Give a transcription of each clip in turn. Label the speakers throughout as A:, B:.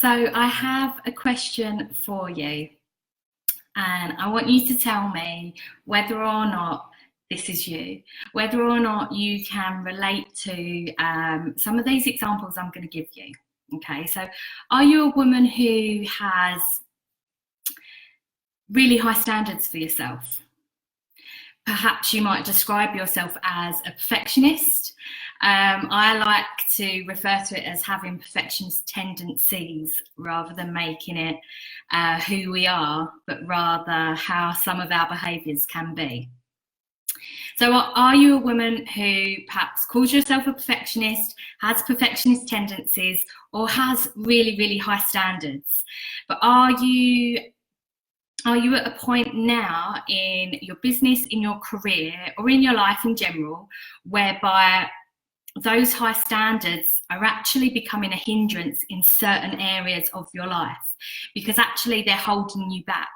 A: So I have a question for you, and I want you to tell me whether or not this is you, whether or not you can relate to some of these examples I'm going to give you. Okay, so are you a woman who has really high standards for yourself? Perhaps you might describe yourself as a perfectionist. I like to refer to it as having perfectionist tendencies rather than making it who we are, but rather how some of our behaviours can be. So are you a woman who perhaps calls yourself a perfectionist, has perfectionist tendencies, or has really, really high standards? But are you at a point now in your business, in your career, or in your life in general, whereby those high standards are actually becoming a hindrance in certain areas of your life, because actually they're holding you back,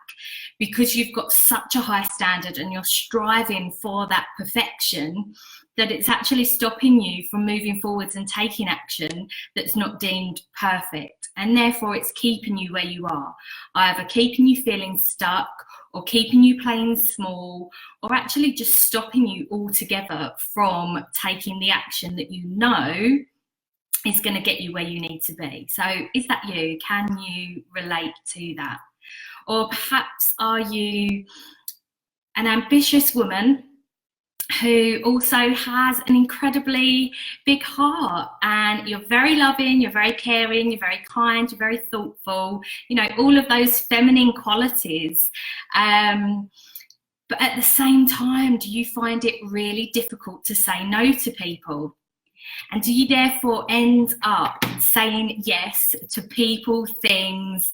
A: because you've got such a high standard and you're striving for that perfection that it's actually stopping you from moving forwards and taking action that's not deemed perfect, and therefore it's keeping you where you are, either keeping you feeling stuck or keeping you playing small, or actually just stopping you altogether from taking the action that you know is going to get you where you need to be. So is that you? Can you relate to that? Or perhaps are you an ambitious woman who also has an incredibly big heart, and you're very loving, you're very caring, you're very kind, you're very thoughtful, you know, all of those feminine qualities. But at the same time, do you find it really difficult to say no to people? And do you therefore end up saying yes to people, things,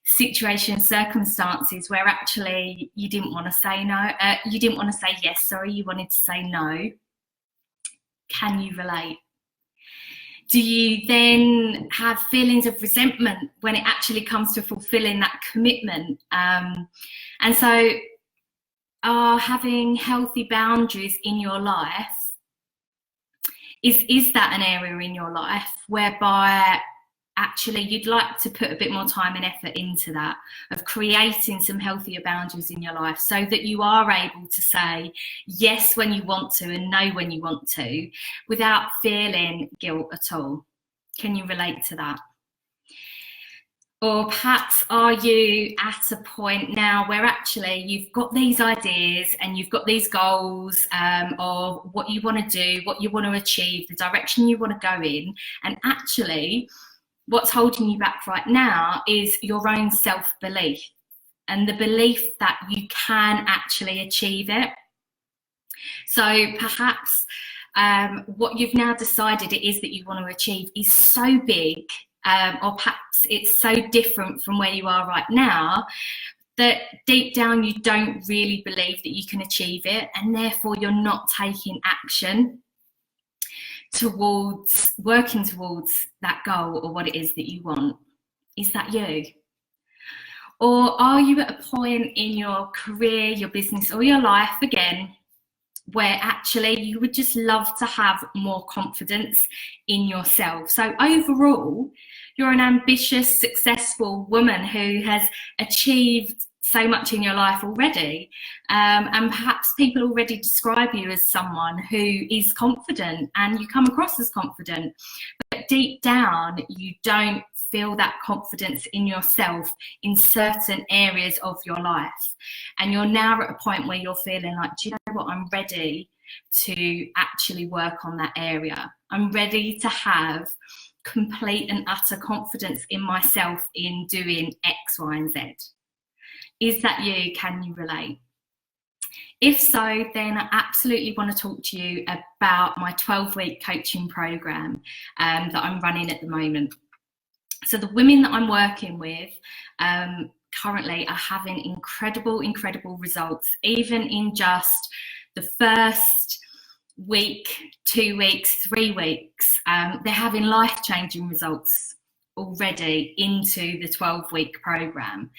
A: situations, circumstances where actually you didn't want to say no, you didn't want to say yes, sorry, you wanted to say no? Can you relate? Do you then have feelings of resentment when it actually comes to fulfilling that commitment? And so are having healthy boundaries in your life, is that an area in your life whereby actually you'd like to put a bit more time and effort into that, of creating some healthier boundaries in your life so that you are able to say yes when you want to and no when you want to without feeling guilt at all? Can you relate to that? Or perhaps are you at a point now where actually you've got these ideas and you've got these goals of what you want to do, what you want to achieve, the direction you want to go in, and actually what's holding you back right now is your own self-belief and the belief that you can actually achieve it. So perhaps what you've now decided it is that you want to achieve is so big, or perhaps it's so different from where you are right now, that deep down you don't really believe that you can achieve it, and therefore you're not taking action towards working towards that goal or what it is that you want. Is that you? Or are you at a point in your career, your business, or your life again where actually you would just love to have more confidence in yourself? So overall, you're an ambitious, successful woman who has achieved so much in your life already, and perhaps people already describe you as someone who is confident and you come across as confident, but deep down you don't feel that confidence in yourself in certain areas of your life, and you're now at a point where you're feeling like, do you know what, I'm ready to actually work on that area. I'm ready to have complete and utter confidence in myself in doing X, Y, and Z. Is that you? Can you relate? If so, then I absolutely want to talk to you about my 12-week coaching program that I'm running at the moment. So the women that I'm working with currently are having incredible, incredible results, even in just the first week, 2 weeks, 3 weeks. They're having life-changing results already into the 12-week program.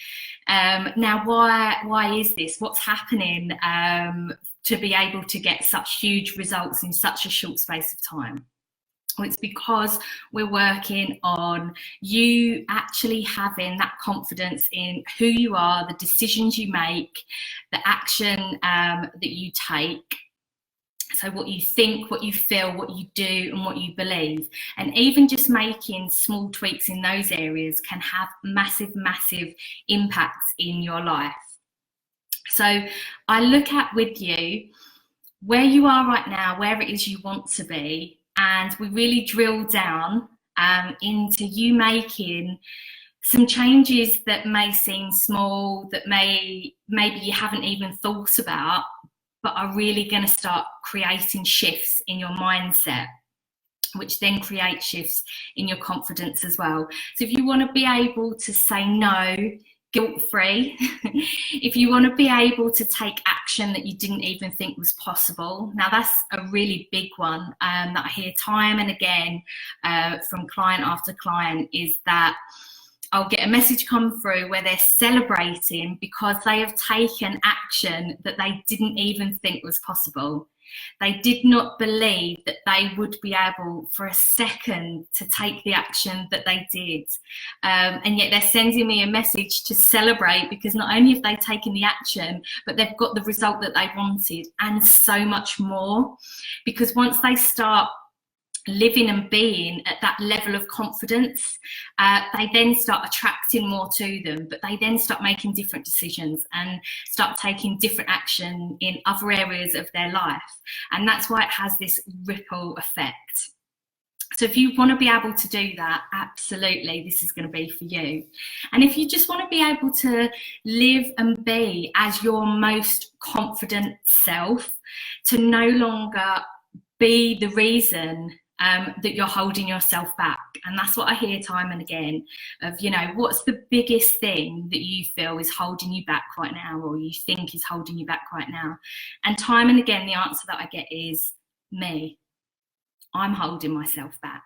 A: Now, why is this? What's happening to be able to get such huge results in such a short space of time? Or it's because we're working on you actually having that confidence in who you are, the decisions you make, the action that you take. So what you think, what you feel, what you do, and what you believe. And even just making small tweaks in those areas can have massive, massive impacts in your life. So I look at with you where you are right now, where it is you want to be, and we really drill down into you making some changes that may seem small, that maybe you haven't even thought about, but are really going to start creating shifts in your mindset, which then create shifts in your confidence as well. So if you want to be able to say no guilt-free, if you want to be able to take action that you didn't even think was possible. Now that's a really big one that I hear time and again from client after client, is that I'll get a message come through where they're celebrating because they have taken action that they didn't even think was possible. They did not believe that they would be able for a second to take the action that they did. And yet they're sending me a message to celebrate because not only have they taken the action, but they've got the result that they wanted and so much more. Because once they start living and being at that level of confidence, they then start attracting more to them, but they then start making different decisions and start taking different action in other areas of their life. And that's why it has this ripple effect. So if you want to be able to do that, absolutely, this is going to be for you. And if you just want to be able to live and be as your most confident self, to no longer be the reason that you're holding yourself back. And that's what I hear time and again of, you know, what's the biggest thing that you feel is holding you back right now, or you think is holding you back right now? And time and again, the answer that I get is me. I'm holding myself back.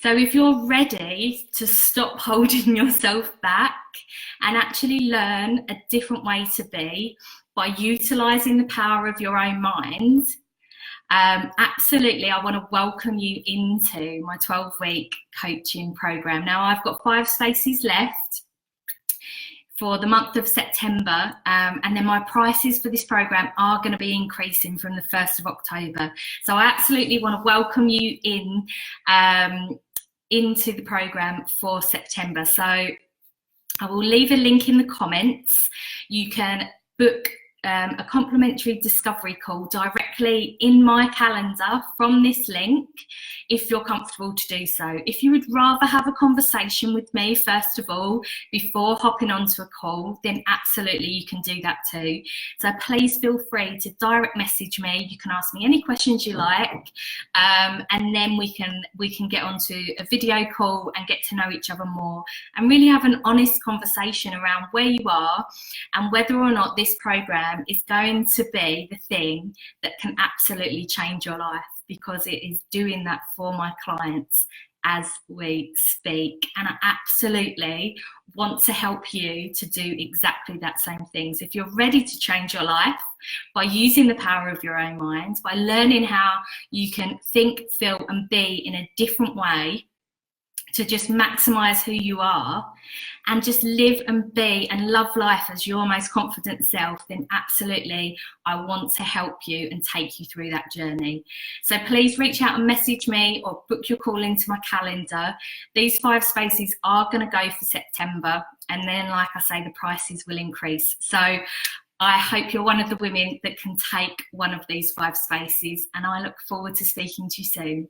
A: So if you're ready to stop holding yourself back and actually learn a different way to be by utilising the power of your own mind, absolutely, I want to welcome you into my 12-week coaching program. Now, I've got 5 spaces left for the month of September, and then my prices for this program are going to be increasing from the 1st of October. So I absolutely want to welcome you in into the program for September. So I will leave a link in the comments. You can book a complimentary discovery call directly in my calendar from this link if you're comfortable to do so. If you would rather have a conversation with me first of all before hopping onto a call, then absolutely you can do that too. So please feel free to direct message me. You can ask me any questions you like, and then we can get onto a video call and get to know each other more and really have an honest conversation around where you are and whether or not this program is going to be the thing that can absolutely change your life, because it is doing that for my clients as we speak. And I absolutely want to help you to do exactly that same thing. So if you're ready to change your life by using the power of your own mind, by learning how you can think, feel and be in a different way to just maximize who you are and just live and be and love life as your most confident self, then absolutely I want to help you and take you through that journey. So please reach out and message me or book your call into my calendar. These 5 spaces are going to go for September, and then, like I say, the prices will increase. So I hope you're one of the women that can take one of these 5 spaces, and I look forward to speaking to you soon.